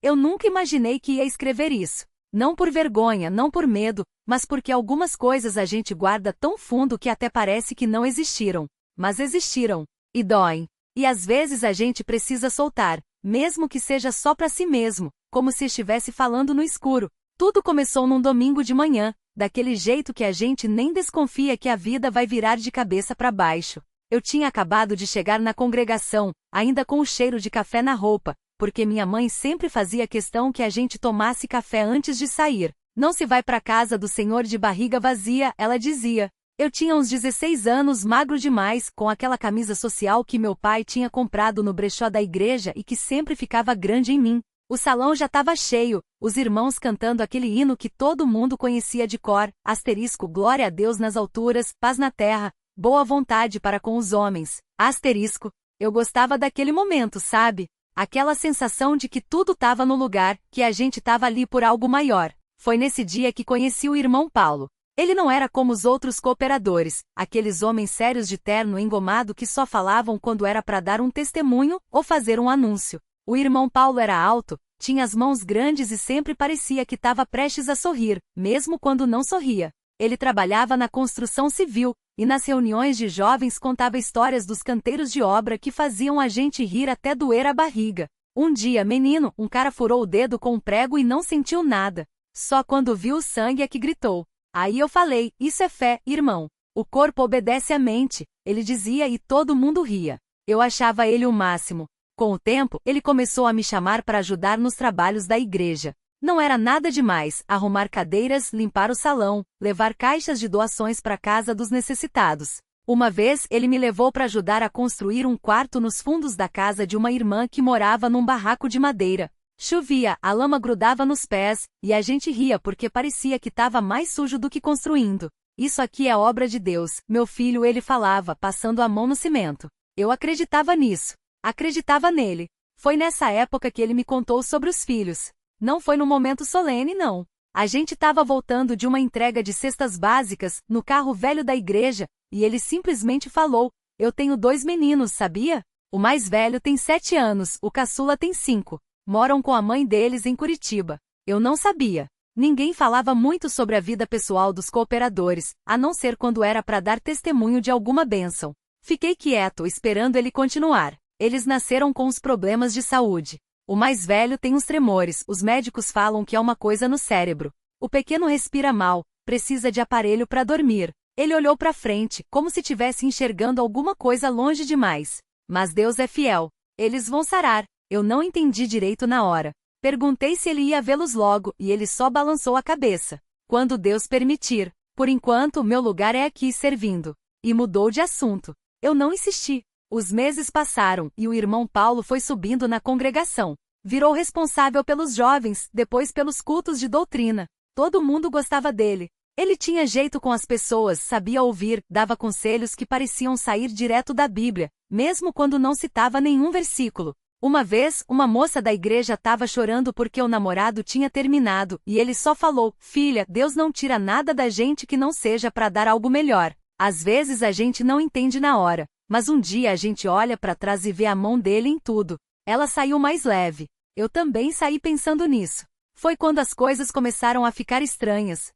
Eu nunca imaginei que ia escrever isso. Não por vergonha, não por medo, mas porque algumas coisas a gente guarda tão fundo que até parece que não existiram. Mas existiram. E doem. E às vezes a gente precisa soltar, mesmo que seja só para si mesmo, como se estivesse falando no escuro. Tudo começou num domingo de manhã, daquele jeito que a gente nem desconfia que a vida vai virar de cabeça para baixo. Eu tinha acabado de chegar na congregação, ainda com o cheiro de café na roupa, porque minha mãe sempre fazia questão que a gente tomasse café antes de sair. Não se vai para casa do Senhor de barriga vazia, ela dizia. Eu tinha uns 16 anos, magro demais, com aquela camisa social que meu pai tinha comprado no brechó da igreja e que sempre ficava grande em mim. O salão já estava cheio, os irmãos cantando aquele hino que todo mundo conhecia de cor, asterisco, glória a Deus nas alturas, paz na terra, boa vontade para com os homens, asterisco. Eu gostava daquele momento, sabe? Aquela sensação de que tudo estava no lugar, que a gente estava ali por algo maior. Foi nesse dia que conheci o irmão Paulo. Ele não era como os outros cooperadores, aqueles homens sérios de terno engomado que só falavam quando era para dar um testemunho ou fazer um anúncio. O irmão Paulo era alto, tinha as mãos grandes e sempre parecia que estava prestes a sorrir, mesmo quando não sorria. Ele trabalhava na construção civil, e nas reuniões de jovens contava histórias dos canteiros de obra que faziam a gente rir até doer a barriga. Um dia, menino, um cara furou o dedo com um prego e não sentiu nada. Só quando viu o sangue é que gritou. Aí eu falei, isso é fé, irmão. O corpo obedece à mente, ele dizia e todo mundo ria. Eu achava ele o máximo. Com o tempo, ele começou a me chamar para ajudar nos trabalhos da igreja. Não era nada demais, arrumar cadeiras, limpar o salão, levar caixas de doações para a casa dos necessitados. Uma vez, ele me levou para ajudar a construir um quarto nos fundos da casa de uma irmã que morava num barraco de madeira. Chovia, a lama grudava nos pés, e a gente ria porque parecia que estava mais sujo do que construindo. Isso aqui é obra de Deus, meu filho, ele falava, passando a mão no cimento. Eu acreditava nisso. Acreditava nele. Foi nessa época que ele me contou sobre os filhos. Não foi num momento solene, não. A gente estava voltando de uma entrega de cestas básicas, no carro velho da igreja, e ele simplesmente falou, eu tenho 2 meninos, sabia? O mais velho tem 7 anos, o caçula tem 5. Moram com a mãe deles em Curitiba. Eu não sabia. Ninguém falava muito sobre a vida pessoal dos cooperadores, a não ser quando era para dar testemunho de alguma bênção. Fiquei quieto, esperando ele continuar. Eles nasceram com os problemas de saúde. O mais velho tem uns tremores, os médicos falam que é uma coisa no cérebro. O pequeno respira mal, precisa de aparelho para dormir. Ele olhou para frente, como se estivesse enxergando alguma coisa longe demais. Mas Deus é fiel. Eles vão sarar. Eu não entendi direito na hora. Perguntei se ele ia vê-los logo, e ele só balançou a cabeça. Quando Deus permitir. Por enquanto, meu lugar é aqui servindo. E mudou de assunto. Eu não insisti. Os meses passaram, e o irmão Paulo foi subindo na congregação. Virou responsável pelos jovens, depois pelos cultos de doutrina. Todo mundo gostava dele. Ele tinha jeito com as pessoas, sabia ouvir, dava conselhos que pareciam sair direto da Bíblia, mesmo quando não citava nenhum versículo. Uma vez, uma moça da igreja estava chorando porque o namorado tinha terminado, e ele só falou, filha, Deus não tira nada da gente que não seja para dar algo melhor. Às vezes a gente não entende na hora. Mas um dia a gente olha para trás e vê a mão dele em tudo. Ela saiu mais leve. Eu também saí pensando nisso. Foi quando as coisas começaram a ficar estranhas.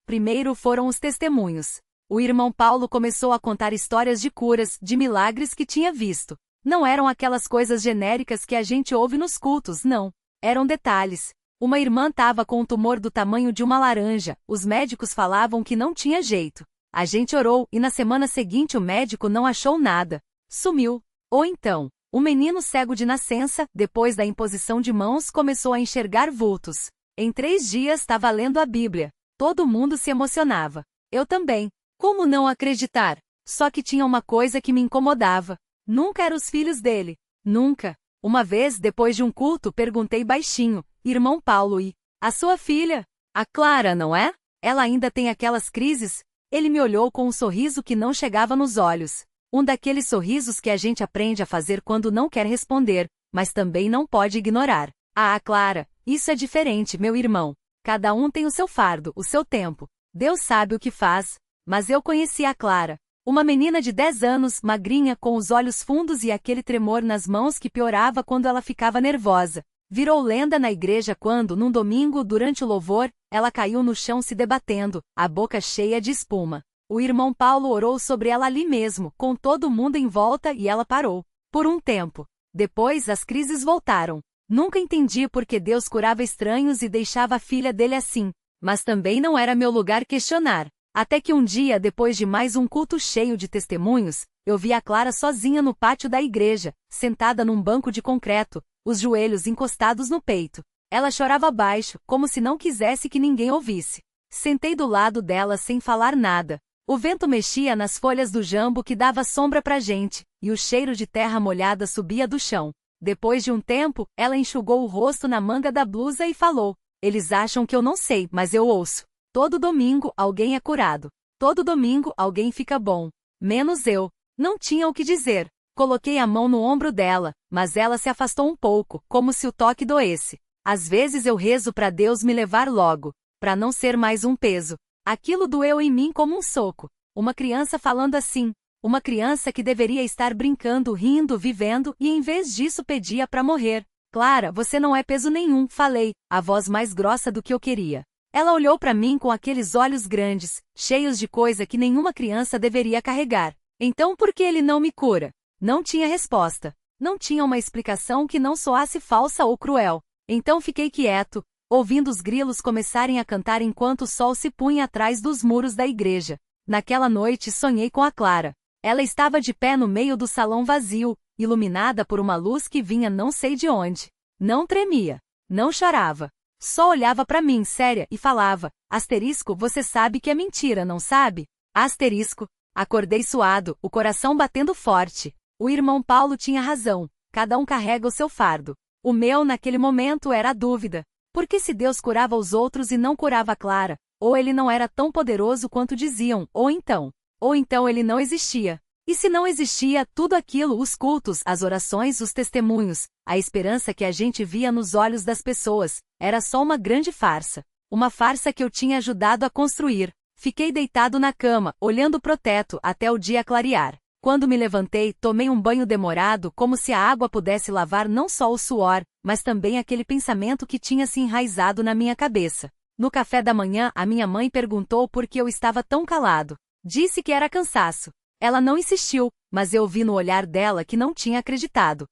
Primeiro foram os testemunhos. O irmão Paulo começou a contar histórias de curas, de milagres que tinha visto. Não eram aquelas coisas genéricas que a gente ouve nos cultos, não. Eram detalhes. Uma irmã estava com um tumor do tamanho de uma laranja. Os médicos falavam que não tinha jeito. A gente orou, e na semana seguinte o médico não achou nada. Sumiu. Ou então, o menino cego de nascença, depois da imposição de mãos, começou a enxergar vultos. Em 3 dias estava lendo a Bíblia. Todo mundo se emocionava. Eu também. Como não acreditar? Só que tinha uma coisa que me incomodava. Nunca eram os filhos dele. Nunca. Uma vez, depois de um culto, perguntei baixinho, irmão Paulo, e a sua filha? A Clara, não é? Ela ainda tem aquelas crises? Ele me olhou com um sorriso que não chegava nos olhos. Um daqueles sorrisos que a gente aprende a fazer quando não quer responder, mas também não pode ignorar. Ah, Clara, isso é diferente, meu irmão. Cada um tem o seu fardo, o seu tempo. Deus sabe o que faz. Mas eu conheci a Clara. Uma menina de 10 anos, magrinha, com os olhos fundos e aquele tremor nas mãos que piorava quando ela ficava nervosa. Virou lenda na igreja quando, num domingo, durante o louvor, ela caiu no chão se debatendo, a boca cheia de espuma. O irmão Paulo orou sobre ela ali mesmo, com todo mundo em volta, e ela parou. Por um tempo. Depois as crises voltaram. Nunca entendi por que Deus curava estranhos e deixava a filha dele assim. Mas também não era meu lugar questionar. Até que um dia, depois de mais um culto cheio de testemunhos, eu vi a Clara sozinha no pátio da igreja, sentada num banco de concreto, os joelhos encostados no peito. Ela chorava baixo, como se não quisesse que ninguém ouvisse. Sentei do lado dela sem falar nada. O vento mexia nas folhas do jambo que dava sombra pra gente, e o cheiro de terra molhada subia do chão. Depois de um tempo, ela enxugou o rosto na manga da blusa e falou: "Eles acham que eu não sei, mas eu ouço. Todo domingo alguém é curado. Todo domingo alguém fica bom. Menos eu." Não tinha o que dizer. Coloquei a mão no ombro dela, mas ela se afastou um pouco, como se o toque doesse. Às vezes eu rezo para Deus me levar logo, para não ser mais um peso. Aquilo doeu em mim como um soco. Uma criança falando assim. Uma criança que deveria estar brincando, rindo, vivendo, e em vez disso pedia para morrer. "Clara, você não é peso nenhum", falei, a voz mais grossa do que eu queria. Ela olhou para mim com aqueles olhos grandes, cheios de coisa que nenhuma criança deveria carregar. "Então por que ele não me cura?" Não tinha resposta. Não tinha uma explicação que não soasse falsa ou cruel. Então fiquei quieto, ouvindo os grilos começarem a cantar enquanto o sol se punha atrás dos muros da igreja. Naquela noite sonhei com a Clara. Ela estava de pé no meio do salão vazio, iluminada por uma luz que vinha não sei de onde. Não tremia. Não chorava. Só olhava para mim séria e falava: "Asterisco, você sabe que é mentira, não sabe?" Asterisco. Acordei suado, o coração batendo forte. O irmão Paulo tinha razão. Cada um carrega o seu fardo. O meu naquele momento era a dúvida. Por que se Deus curava os outros e não curava a Clara? Ou ele não era tão poderoso quanto diziam, ou então ele não existia. E se não existia, tudo aquilo, os cultos, as orações, os testemunhos, a esperança que a gente via nos olhos das pessoas, era só uma grande farsa. Uma farsa que eu tinha ajudado a construir. Fiquei deitado na cama, olhando pro teto, até o dia clarear. Quando me levantei, tomei um banho demorado, como se a água pudesse lavar não só o suor, mas também aquele pensamento que tinha se enraizado na minha cabeça. No café da manhã, a minha mãe perguntou por que eu estava tão calado. Disse que era cansaço. Ela não insistiu, mas eu vi no olhar dela que não tinha acreditado.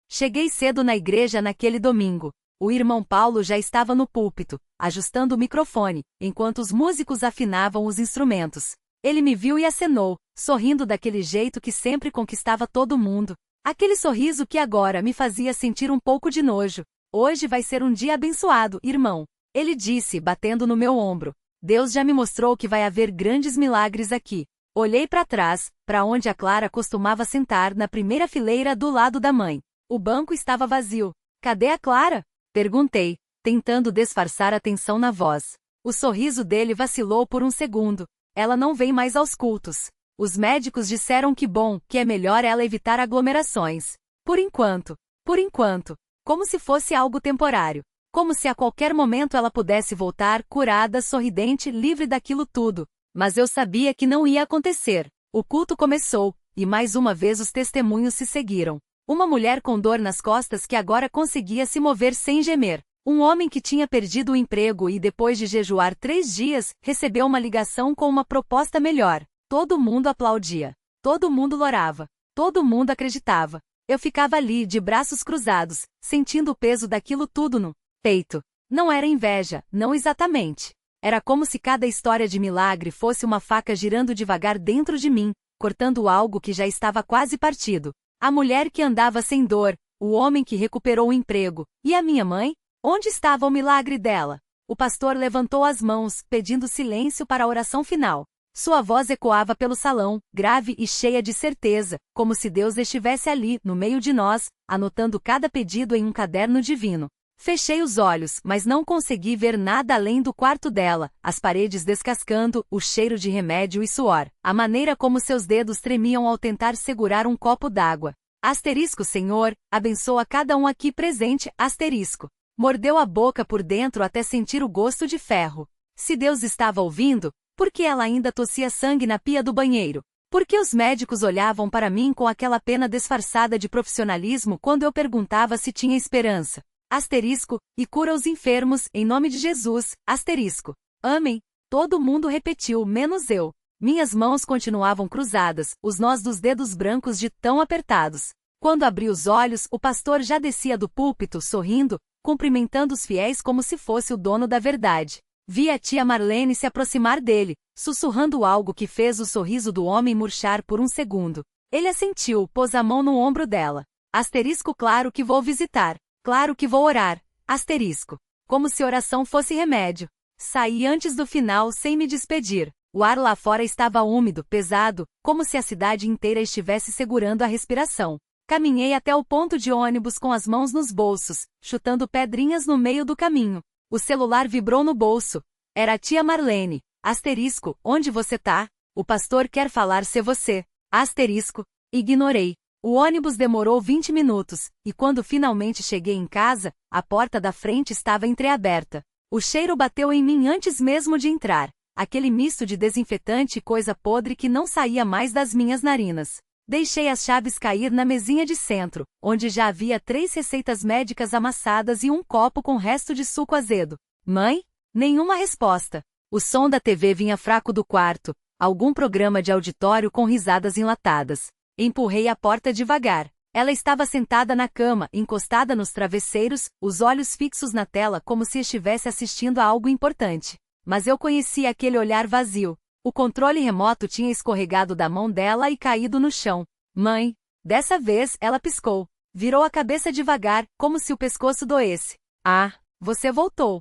Cheguei cedo na igreja naquele domingo. O irmão Paulo já estava no púlpito, ajustando o microfone, enquanto os músicos afinavam os instrumentos. Ele me viu e acenou, sorrindo daquele jeito que sempre conquistava todo mundo. Aquele sorriso que agora me fazia sentir um pouco de nojo. "Hoje vai ser um dia abençoado, irmão", ele disse, batendo no meu ombro. "Deus já me mostrou que vai haver grandes milagres aqui." Olhei para trás, para onde a Clara costumava sentar na primeira fileira do lado da mãe. O banco estava vazio. "Cadê a Clara?" perguntei, tentando disfarçar a tensão na voz. O sorriso dele vacilou por um segundo. "Ela não vem mais aos cultos. Os médicos disseram que bom, que é melhor ela evitar aglomerações. Por enquanto. Por enquanto. Como se fosse algo temporário. Como se a qualquer momento ela pudesse voltar, curada, sorridente, livre daquilo tudo. Mas eu sabia que não ia acontecer. O culto começou, e mais uma vez os testemunhos se seguiram. Uma mulher com dor nas costas que agora conseguia se mover sem gemer. Um homem que tinha perdido o emprego e depois de jejuar 3 dias, recebeu uma ligação com uma proposta melhor. Todo mundo aplaudia. Todo mundo lorava. Todo mundo acreditava. Eu ficava ali, de braços cruzados, sentindo o peso daquilo tudo no peito. Não era inveja, não exatamente. Era como se cada história de milagre fosse uma faca girando devagar dentro de mim, cortando algo que já estava quase partido. A mulher que andava sem dor, o homem que recuperou o emprego, e a minha mãe? Onde estava o milagre dela? O pastor levantou as mãos, pedindo silêncio para a oração final. Sua voz ecoava pelo salão, grave e cheia de certeza, como se Deus estivesse ali, no meio de nós, anotando cada pedido em um caderno divino. Fechei os olhos, mas não consegui ver nada além do quarto dela, as paredes descascando, o cheiro de remédio e suor, a maneira como seus dedos tremiam ao tentar segurar um copo d'água. Asterisco, Senhor, abençoa cada um aqui presente, asterisco. Mordeu a boca por dentro até sentir o gosto de ferro. Se Deus estava ouvindo, por que ela ainda tossia sangue na pia do banheiro? Por que os médicos olhavam para mim com aquela pena disfarçada de profissionalismo quando eu perguntava se tinha esperança? Asterisco, e cura os enfermos, em nome de Jesus, asterisco. Amém. Todo mundo repetiu, menos eu. Minhas mãos continuavam cruzadas, os nós dos dedos brancos de tão apertados. Quando abri os olhos, o pastor já descia do púlpito, sorrindo, cumprimentando os fiéis como se fosse o dono da verdade. Vi a tia Marlene se aproximar dele, sussurrando algo que fez o sorriso do homem murchar por um segundo. Ele assentiu, pôs a mão no ombro dela. Asterisco, claro que vou visitar. Claro que vou orar. Asterisco. Como se oração fosse remédio. Saí antes do final sem me despedir. O ar lá fora estava úmido, pesado, como se a cidade inteira estivesse segurando a respiração. Caminhei até o ponto de ônibus com as mãos nos bolsos, chutando pedrinhas no meio do caminho. O celular vibrou no bolso. Era a tia Marlene. Asterisco, onde você tá? O pastor quer falar se você. Asterisco. Ignorei. O ônibus demorou 20 minutos, e quando finalmente cheguei em casa, a porta da frente estava entreaberta. O cheiro bateu em mim antes mesmo de entrar. Aquele misto de desinfetante e coisa podre que não saía mais das minhas narinas. Deixei as chaves cair na mesinha de centro, onde já havia 3 receitas médicas amassadas e um copo com resto de suco azedo. Mãe? Nenhuma resposta. O som da TV vinha fraco do quarto, algum programa de auditório com risadas enlatadas. Empurrei a porta devagar. Ela estava sentada na cama, encostada nos travesseiros, os olhos fixos na tela como se estivesse assistindo a algo importante. Mas eu conhecia aquele olhar vazio. O controle remoto tinha escorregado da mão dela e caído no chão. Mãe. Dessa vez, ela piscou. Virou a cabeça devagar, como se o pescoço doesse. Ah, você voltou.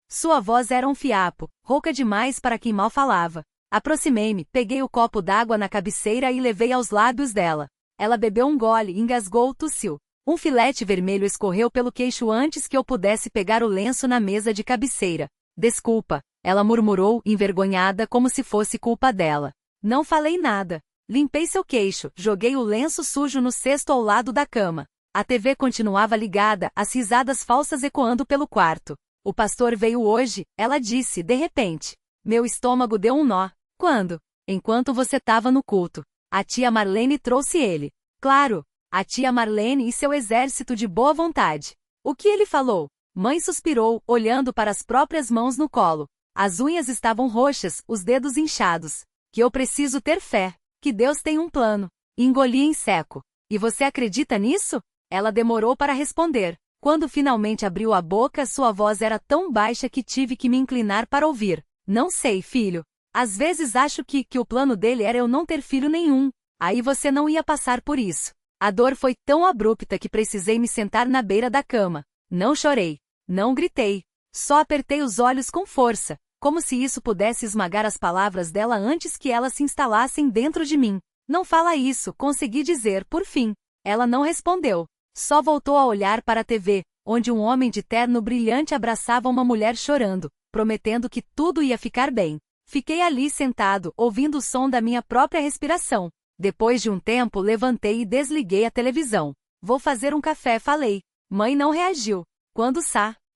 Sua voz era um fiapo, rouca demais para quem mal falava. Aproximei-me, peguei o copo d'água na cabeceira e levei aos lábios dela. Ela bebeu um gole, engasgou, tossiu. Um filete vermelho escorreu pelo queixo antes que eu pudesse pegar o lenço na mesa de cabeceira. Desculpa, ela murmurou, envergonhada como se fosse culpa dela. Não falei nada. Limpei seu queixo, joguei o lenço sujo no cesto ao lado da cama. A TV continuava ligada, as risadas falsas ecoando pelo quarto. O pastor veio hoje, ela disse, de repente. Meu estômago deu um nó. Quando? Enquanto você estava no culto. A tia Marlene trouxe ele. Claro, a tia Marlene e seu exército de boa vontade. O que ele falou? Mãe suspirou, olhando para as próprias mãos no colo. As unhas estavam roxas, os dedos inchados. Que eu preciso ter fé. Que Deus tem um plano. Engoli em seco. E você acredita nisso? Ela demorou para responder. Quando finalmente abriu a boca, sua voz era tão baixa que tive que me inclinar para ouvir. Não sei, filho. Às vezes acho que o plano dele era eu não ter filho nenhum. Aí você não ia passar por isso. A dor foi tão abrupta que precisei me sentar na beira da cama. Não chorei. Não gritei. Só apertei os olhos com força, como se isso pudesse esmagar as palavras dela antes que elas se instalassem dentro de mim. Não fala isso, consegui dizer, por fim. Ela não respondeu. Só voltou a olhar para a TV, onde um homem de terno brilhante abraçava uma mulher chorando, prometendo que tudo ia ficar bem. Fiquei ali sentado, ouvindo o som da minha própria respiração. Depois de um tempo, levantei e desliguei a televisão. Vou fazer um café, falei. Mãe não reagiu. Quando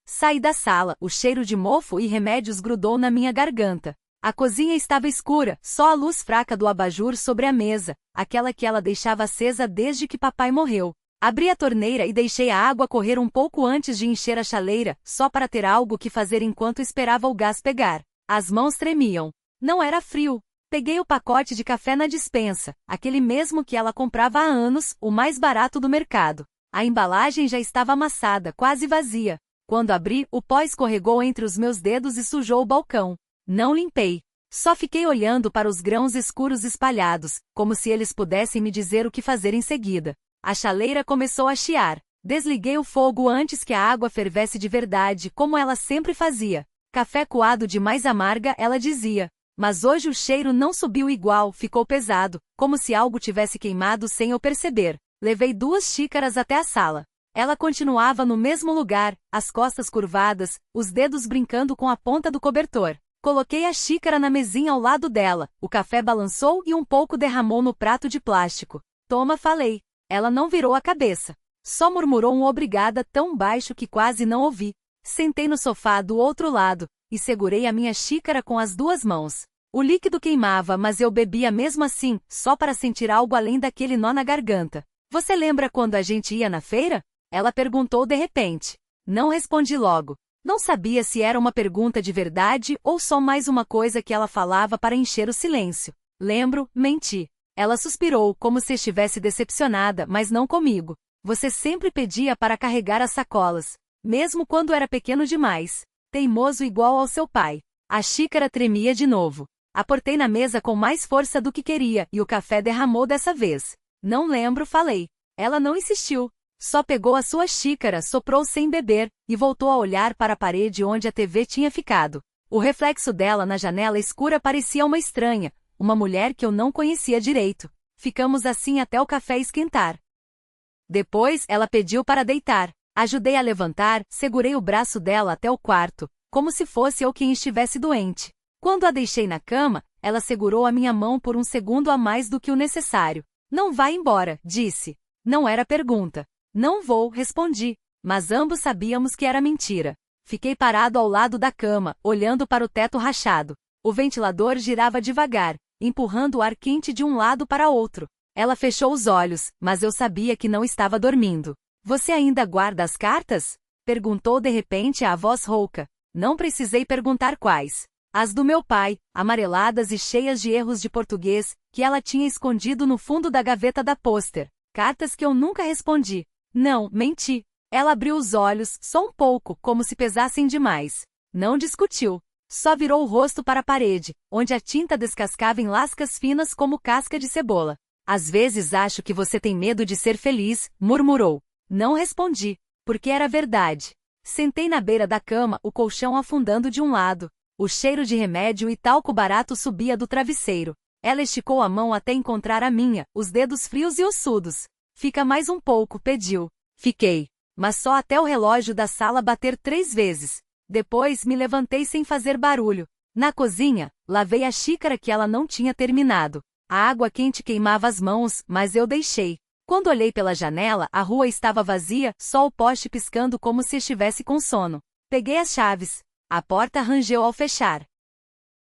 saí da sala, o cheiro de mofo e remédios grudou na minha garganta. A cozinha estava escura, só a luz fraca do abajur sobre a mesa, aquela que ela deixava acesa desde que papai morreu. Abri a torneira e deixei a água correr um pouco antes de encher a chaleira, só para ter algo que fazer enquanto esperava o gás pegar. As mãos tremiam. Não era frio. Peguei o pacote de café na despensa, aquele mesmo que ela comprava há anos, o mais barato do mercado. A embalagem já estava amassada, quase vazia. Quando abri, o pó escorregou entre os meus dedos e sujou o balcão. Não limpei. Só fiquei olhando para os grãos escuros espalhados, como se eles pudessem me dizer o que fazer em seguida. A chaleira começou a chiar. Desliguei o fogo antes que a água fervesse de verdade, como ela sempre fazia. Café coado demais amarga, ela dizia. Mas hoje o cheiro não subiu igual, ficou pesado, como se algo tivesse queimado sem eu perceber. Levei 2 xícaras até a sala. Ela continuava no mesmo lugar, as costas curvadas, os dedos brincando com a ponta do cobertor. Coloquei a xícara na mesinha ao lado dela, o café balançou e um pouco derramou no prato de plástico. Toma, falei. Ela não virou a cabeça. Só murmurou um obrigada tão baixo que quase não ouvi. Sentei no sofá do outro lado, e segurei a minha xícara com as 2 mãos. O líquido queimava, mas eu bebia mesmo assim, só para sentir algo além daquele nó na garganta. Você lembra quando a gente ia na feira? Ela perguntou de repente. Não respondi logo. Não sabia se era uma pergunta de verdade ou só mais uma coisa que ela falava para encher o silêncio. Lembro, menti. Ela suspirou como se estivesse decepcionada, mas não comigo. Você sempre pedia para carregar as sacolas, mesmo quando era pequeno demais. Teimoso igual ao seu pai. A xícara tremia de novo. Aportei na mesa com mais força do que queria e o café derramou dessa vez. Não lembro, falei. Ela não insistiu. Só pegou a sua xícara, soprou sem beber, e voltou a olhar para a parede onde a TV tinha ficado. O reflexo dela na janela escura parecia uma estranha, uma mulher que eu não conhecia direito. Ficamos assim até o café esquentar. Depois, ela pediu para deitar. Ajudei a levantar, segurei o braço dela até o quarto, como se fosse eu quem estivesse doente. Quando a deixei na cama, ela segurou a minha mão por um segundo a mais do que o necessário. Não vá embora, disse. Não era pergunta. Não vou, respondi. Mas ambos sabíamos que era mentira. Fiquei parado ao lado da cama, olhando para o teto rachado. O ventilador girava devagar, empurrando o ar quente de um lado para outro. Ela fechou os olhos, mas eu sabia que não estava dormindo. Você ainda guarda as cartas? Perguntou de repente a voz rouca. Não precisei perguntar quais. As do meu pai, amareladas e cheias de erros de português, que ela tinha escondido no fundo da gaveta da pôster. Cartas que eu nunca respondi. Não, menti. Ela abriu os olhos, só um pouco, como se pesassem demais. Não discutiu. Só virou o rosto para a parede, onde a tinta descascava em lascas finas como casca de cebola. Às vezes acho que você tem medo de ser feliz, murmurou. Não respondi, porque era verdade. Sentei na beira da cama, o colchão afundando de um lado. O cheiro de remédio e talco barato subia do travesseiro. Ela esticou a mão até encontrar a minha, os dedos frios e ossudos. Fica mais um pouco, pediu. Fiquei. Mas só até o relógio da sala bater 3 vezes. Depois me levantei sem fazer barulho. Na cozinha, lavei a xícara que ela não tinha terminado. A água quente queimava as mãos, mas eu deixei. Quando olhei pela janela, a rua estava vazia, só o poste piscando como se estivesse com sono. Peguei as chaves. A porta rangeu ao fechar.